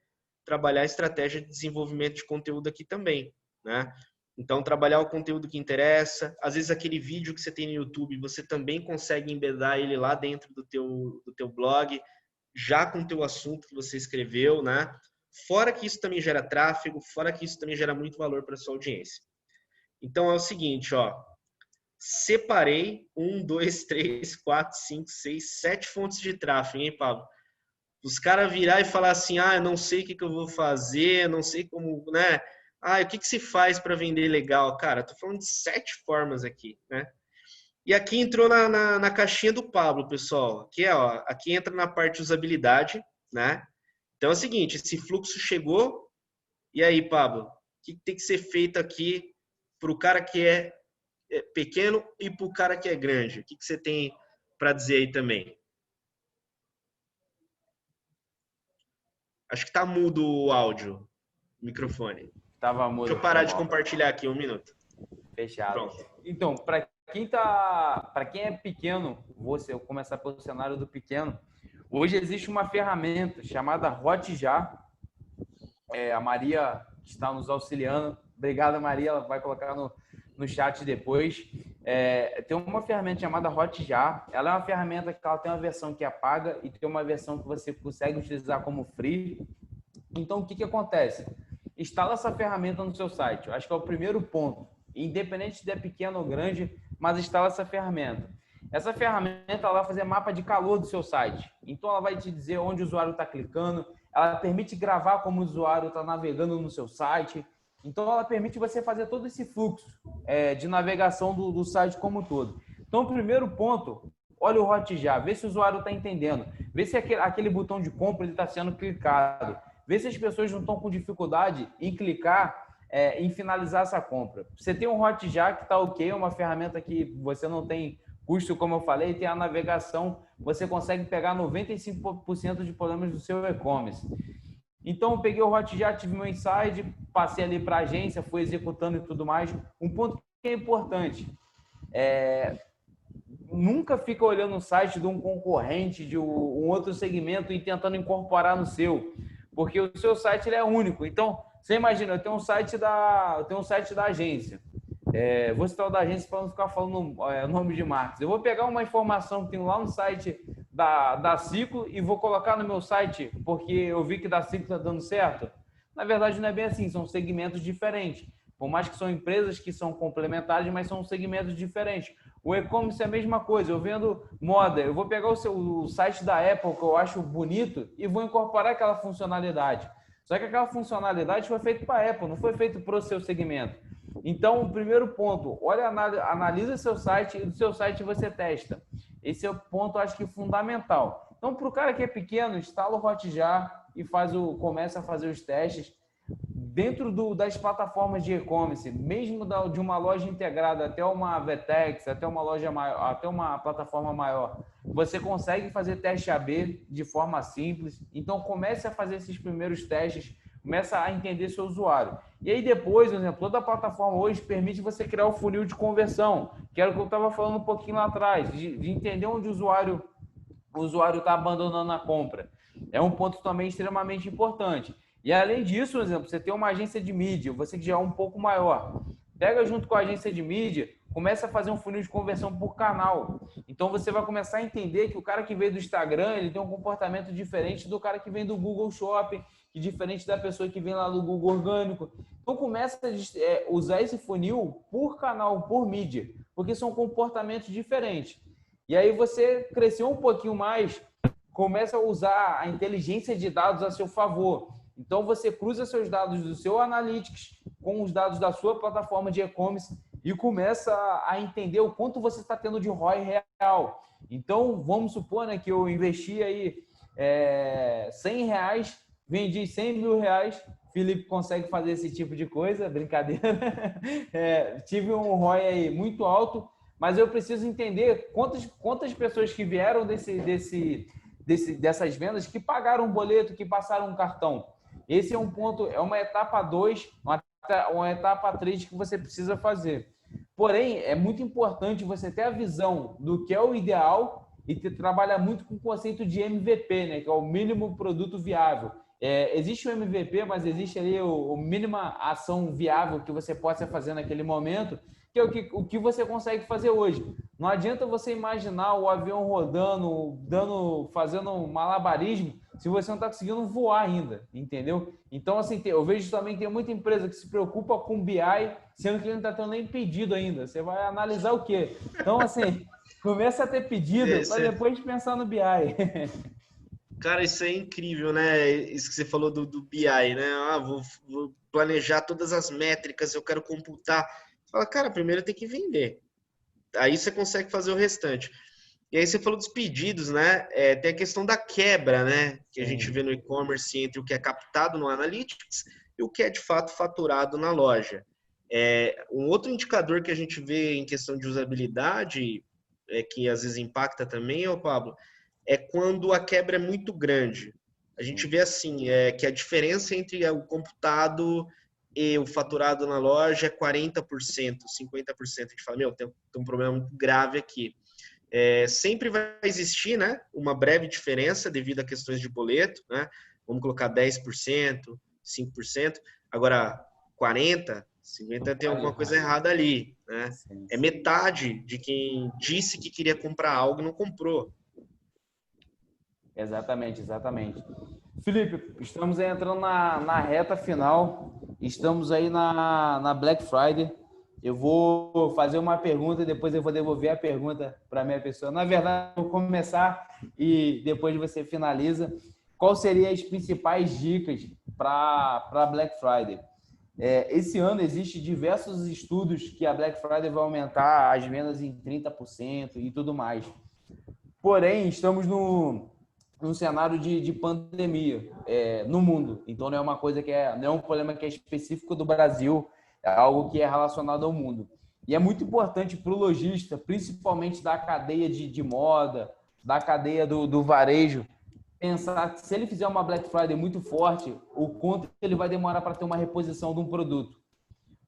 trabalhar a estratégia de desenvolvimento de conteúdo aqui também, né? Então, trabalhar o conteúdo que interessa. Às vezes, aquele vídeo que você tem no YouTube, você também consegue embedar ele lá dentro do teu blog, já com o teu assunto que você escreveu, né? Fora que isso também gera tráfego, fora que isso também gera muito valor para sua audiência. Então, é o seguinte, ó. Separei 1, 2, 3, 4, 5, 6, 7 fontes de tráfego, hein, Pablo? Os caras virar e falar assim, eu não sei o que eu vou fazer, não sei como, né? O que se faz para vender legal? Cara, tô falando de 7 formas aqui, né? E aqui entrou na caixinha do Pablo, pessoal. Aqui entra na parte de usabilidade, né? Então é o seguinte, esse fluxo chegou, e aí, Pablo? O que tem que ser feito aqui para o cara que é pequeno e para o cara que é grande? O que você tem para dizer aí também? Acho que tá mudo o áudio, o microfone. Tava Deixa mudo, eu foi parar de mal. compartilhar aqui 1 minuto. Fechado. Pronto. Então, para quem é pequeno, eu começar pelo cenário do pequeno. Hoje existe uma ferramenta chamada Hotjar. A Maria está nos auxiliando. Obrigada, Maria. Ela vai colocar no chat depois. Tem uma ferramenta chamada Hotjar. Ela é uma ferramenta que ela tem uma versão que é paga e tem uma versão que você consegue utilizar como free. Então, o que acontece? Instala essa ferramenta no seu site. Eu acho que é o primeiro ponto. Independente se é pequeno ou grande, mas instala essa ferramenta. Essa ferramenta ela vai fazer mapa de calor do seu site. Então, ela vai te dizer onde o usuário está clicando. Ela permite gravar como o usuário está navegando no seu site. Então, ela permite você fazer todo esse fluxo de navegação do site como um todo. Então, o primeiro ponto, olha o Hotjar, vê se o usuário está entendendo. Vê se aquele botão de compra está sendo clicado. Vê se as pessoas não estão com dificuldade em clicar em finalizar essa compra. Você tem um Hotjar que está ok, é uma ferramenta que você não tem custo, como eu falei, tem a navegação, você consegue pegar 95% de problemas do seu e-commerce. Então, eu peguei o Hotjar, tive meu insight, passei ali para a agência, fui executando e tudo mais. Um ponto que é importante, nunca fica olhando o site de um concorrente, de um outro segmento e tentando incorporar no seu, porque o seu site ele é único. Então, você imagina, eu tenho um site da agência. Vou citar o da agência para não ficar falando nome de marcas. Eu vou pegar uma informação que tem lá no site da Ciclo e vou colocar no meu site porque eu vi que da Ciclo está dando certo. Na verdade, não é bem assim, são segmentos diferentes. Por mais que são empresas que são complementares, mas são segmentos diferentes. O e-commerce é a mesma coisa. Eu vendo moda, eu vou pegar o site da Apple, que eu acho bonito, e vou incorporar aquela funcionalidade. Só que aquela funcionalidade foi feita para a Apple, não foi feita para o seu segmento. Então, o primeiro ponto, analisa seu site e do seu site você testa. Esse é o ponto, acho que fundamental. Então, para o cara que é pequeno, instala o Hotjar e começa a fazer os testes. Dentro das plataformas de e-commerce, mesmo de uma loja integrada até uma Vetex, até uma loja maior, até uma plataforma maior, você consegue fazer teste AB de forma simples. Então, comece a fazer esses primeiros testes, começa a entender seu usuário. E aí depois, por exemplo, toda a plataforma hoje permite você criar o funil de conversão, que era o que eu estava falando um pouquinho lá atrás, de entender onde o usuário está abandonando a compra. É um ponto também extremamente importante. E além disso, por exemplo, você tem uma agência de mídia, você que já é um pouco maior, pega junto com a agência de mídia, começa a fazer um funil de conversão por canal. Então você vai começar a entender que o cara que veio do Instagram, ele tem um comportamento diferente do cara que vem do Google Shopping, que diferente da pessoa que vem lá do Google Orgânico. Então começa a usar esse funil por canal, por mídia, porque são comportamentos diferentes. E aí você cresceu um pouquinho mais, começa a usar a inteligência de dados a seu favor. Então, você cruza seus dados do seu Analytics com os dados da sua plataforma de e-commerce e começa a entender o quanto você está tendo de ROI real. Então, vamos supor, né, que eu investi aí R$ 100, vendi R$ 100.000, Felipe consegue fazer esse tipo de coisa, brincadeira. Tive um ROI aí muito alto, mas eu preciso entender quantas pessoas que vieram dessas vendas que pagaram um boleto, que passaram um cartão. Esse é um ponto, é uma etapa 2, uma etapa 3 que você precisa fazer. Porém, é muito importante você ter a visão do que é o ideal e trabalhar muito com o conceito de MVP, né? Que é o mínimo produto viável. Existe o MVP, mas existe ali o mínima ação viável que você possa fazer naquele momento, que é o que você consegue fazer hoje. Não adianta você imaginar o avião rodando, fazendo um malabarismo, se você não está conseguindo voar ainda, entendeu? Então, assim, eu vejo também que tem muita empresa que se preocupa com BI, sendo que ele não está tendo nem pedido ainda. Você vai analisar o quê? Então, assim, começa a ter pedido para depois pensar no BI. Cara, isso é incrível, né? Isso que você falou do BI, né? Vou planejar todas as métricas, eu quero computar. Você fala, cara, primeiro tem que vender. Aí você consegue fazer o restante. E aí você falou dos pedidos, né? Tem a questão da quebra, né? Que a gente vê no e-commerce entre o que é captado no Analytics e o que é de fato faturado na loja. Um outro indicador que a gente vê em questão de usabilidade, que às vezes impacta também, Pablo, é quando a quebra é muito grande. A gente vê assim, que a diferença entre o computado e o faturado na loja é 40%, 50%. A gente fala, tem um problema muito grave aqui. Sempre vai existir, né, uma breve diferença devido a questões de boleto, né? Vamos colocar 10%, 5%. Agora, 40%, 50% tem alguma coisa errada ali, né? É metade de quem disse que queria comprar algo e não comprou. Exatamente. Felipe, estamos aí entrando na reta final, estamos aí na Black Friday. Eu vou fazer uma pergunta e depois eu vou devolver a pergunta para a minha pessoa. Na verdade, eu vou começar e depois você finaliza. Qual seriam as principais dicas para Black Friday? Esse ano existe diversos estudos que a Black Friday vai aumentar as vendas em 30% e tudo mais. Porém, estamos num cenário de pandemia no mundo. Então, não é uma coisa não é um problema que é específico do Brasil, é algo que é relacionado ao mundo. E é muito importante para o lojista, principalmente da cadeia de moda, da cadeia do varejo, pensar que se ele fizer uma Black Friday muito forte, o quanto ele vai demorar para ter uma reposição de um produto.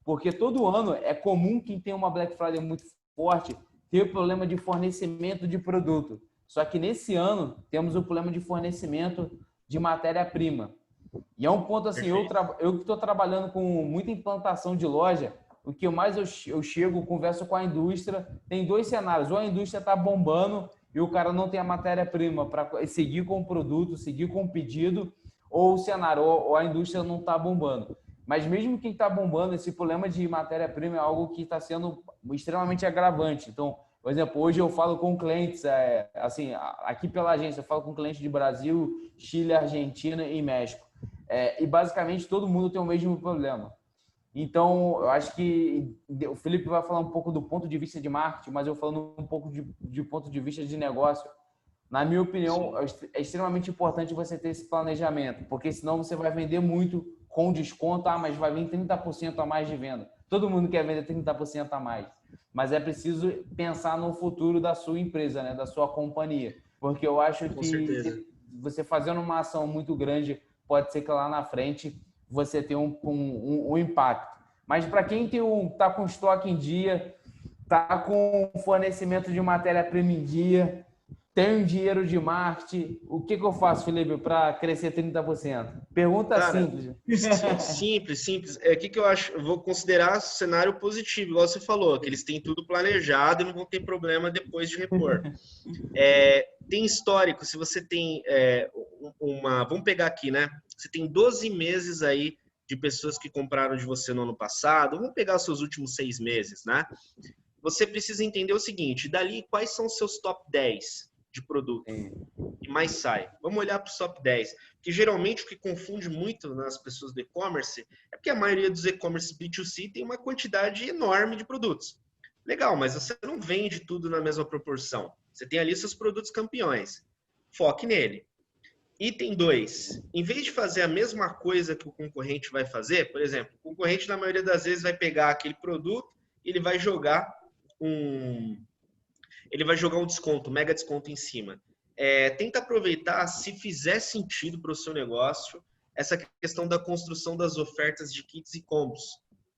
Porque todo ano é comum quem tem uma Black Friday muito forte ter problema de fornecimento de produto. Só que nesse ano temos o problema de fornecimento de matéria-prima. E é um ponto assim, eu que estou trabalhando com muita implantação de loja, o que mais eu chego, converso com a indústria, tem dois cenários. Ou a indústria está bombando e o cara não tem a matéria-prima para seguir com o produto, seguir com o pedido, ou o cenário, ou a indústria não está bombando. Mas mesmo quem está bombando, esse problema de matéria-prima é algo que está sendo extremamente agravante. Então, por exemplo, hoje eu falo com clientes, assim, aqui pela agência, eu falo com clientes de Brasil, Chile, Argentina e México. E basicamente todo mundo tem o mesmo problema. Então, eu acho que o Felipe vai falar um pouco do ponto de vista de marketing, mas eu falando um pouco de ponto de vista de negócio. Na minha opinião, é extremamente importante você ter esse planejamento, porque senão você vai vender muito com desconto, mas vai vir 30% a mais de venda. Todo mundo quer vender 30% a mais. Mas é preciso pensar no futuro da sua empresa, né? Da sua companhia. Porque eu acho que você fazendo uma ação muito grande, pode ser que lá na frente você tenha um impacto. Mas para quem está com estoque em dia, está com fornecimento de matéria-prima em dia, tem dinheiro de marketing, o que eu faço, Felipe, para crescer 30%? Pergunta simples. Simples. O que eu acho? Eu vou considerar cenário positivo, igual você falou, que eles têm tudo planejado e não vão ter problema depois de repor. Tem histórico, se você tem vamos pegar aqui, né? Você tem 12 meses aí de pessoas que compraram de você no ano passado, vamos pegar os seus últimos 6 meses, né? Você precisa entender o seguinte, dali, quais são os seus top 10 de produto que mais sai? Vamos olhar para os top 10, que geralmente o que confunde muito nas pessoas do e-commerce é porque a maioria dos e-commerce B2C tem uma quantidade enorme de produtos. Legal, mas você não vende tudo na mesma proporção. Você tem ali seus produtos campeões. Foque nele. Item 2. Em vez de fazer a mesma coisa que o concorrente vai fazer, por exemplo, o concorrente na maioria das vezes vai pegar aquele produto e um, ele vai jogar um desconto, um mega desconto em cima. Tenta aproveitar, se fizer sentido para o seu negócio, essa questão da construção das ofertas de kits e combos,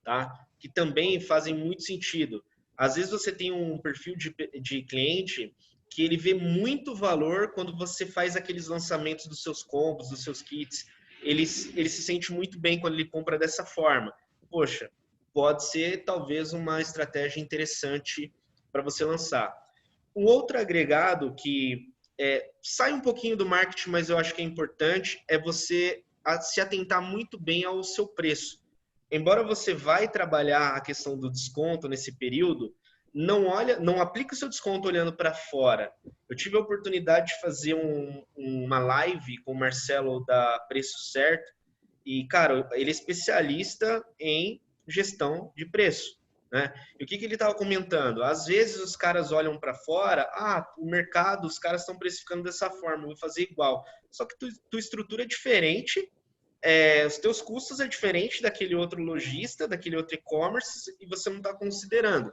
tá? Que também fazem muito sentido. Às vezes você tem um perfil de cliente que ele vê muito valor quando você faz aqueles lançamentos dos seus combos, dos seus kits. Ele se sente muito bem quando ele compra dessa forma. Poxa, pode ser talvez uma estratégia interessante para você lançar. Um outro agregado que sai um pouquinho do marketing, mas eu acho que é importante, é você se atentar muito bem ao seu preço. Embora você vai trabalhar a questão do desconto nesse período, não aplica o seu desconto olhando para fora. Eu tive a oportunidade de fazer uma live com o Marcelo da Preço Certo e, cara, ele é especialista em gestão de preço, né? E o que ele estava comentando? Às vezes os caras olham para fora, o mercado, os caras estão precificando dessa forma, vou fazer igual. Só que tua estrutura é diferente, os teus custos é diferente daquele outro lojista, daquele outro e-commerce, e você não está considerando.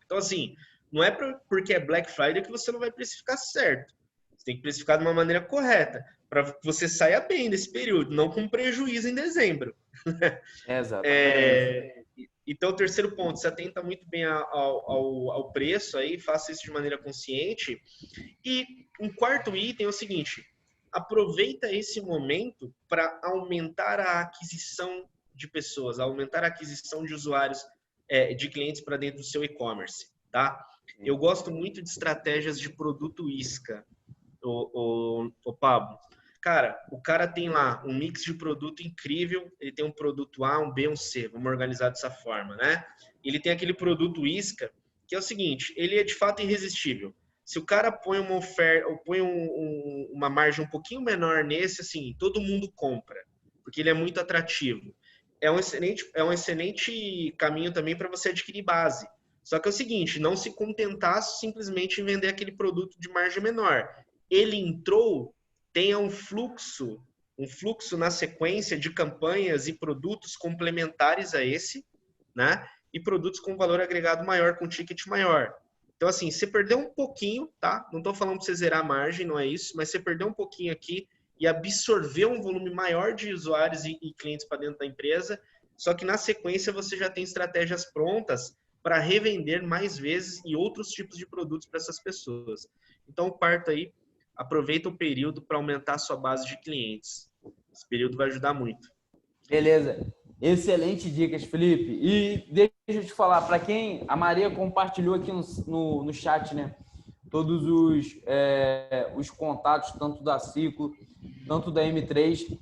Então, assim, não é porque é Black Friday que você não vai precificar certo. Você tem que precificar de uma maneira correta, para que você saia bem desse período, não com prejuízo em dezembro. Exatamente. Então, o terceiro ponto, se atenta muito bem ao preço aí, faça isso de maneira consciente. E um quarto item é o seguinte, aproveita esse momento para aumentar a aquisição de pessoas, aumentar a aquisição de usuários, de clientes para dentro do seu e-commerce, tá? Eu gosto muito de estratégias de produto isca, o Pablo. Cara, o cara tem lá um mix de produto incrível, ele tem um produto A, um B, um C, vamos organizar dessa forma, né? Ele tem aquele produto isca, que é o seguinte, ele é de fato irresistível. Se o cara põe uma oferta, ou põe uma margem um pouquinho menor nesse, assim, todo mundo compra, porque ele é muito atrativo. É um excelente caminho também para você adquirir base. Só que é o seguinte, não se contentar simplesmente em vender aquele produto de margem menor. Ele entrou, tenha um fluxo na sequência de campanhas e produtos complementares a esse, né? E produtos com valor agregado maior, com ticket maior. Então, assim, você perdeu um pouquinho, tá? Não estou falando para você zerar a margem, não é isso, mas você perdeu um pouquinho aqui e absorver um volume maior de usuários e clientes para dentro da empresa, só que na sequência você já tem estratégias prontas para revender mais vezes e outros tipos de produtos para essas pessoas. Então, parta aí, aproveita o período para aumentar a sua base de clientes. Esse período vai ajudar muito. Beleza. Excelente dicas, Felipe. E deixa eu te falar, para quem a Maria compartilhou aqui no chat, né? Todos os contatos, tanto da Ciclo, tanto da M3.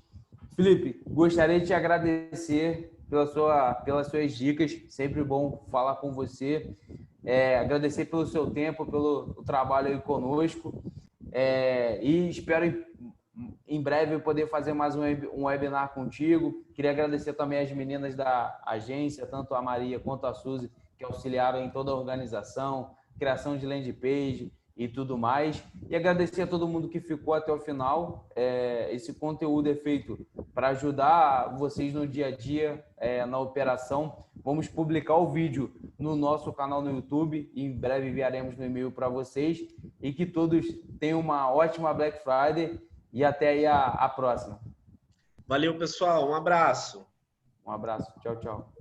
Felipe, gostaria de te agradecer pelas suas dicas. Sempre bom falar com você. Agradecer pelo seu tempo, pelo trabalho aí conosco. E espero em breve poder fazer mais um webinar contigo. Queria agradecer também as meninas da agência, tanto a Maria quanto a Suzy, que auxiliaram em toda a organização, criação de landing page e tudo mais. E agradecer a todo mundo que ficou até o final. Esse conteúdo é feito para ajudar vocês no dia a dia, na operação. Vamos publicar o vídeo no nosso canal no YouTube e em breve enviaremos no e-mail para vocês. E que todos tenham uma ótima Black Friday e até aí a próxima. Valeu, pessoal. Um abraço. Um abraço. Tchau, tchau.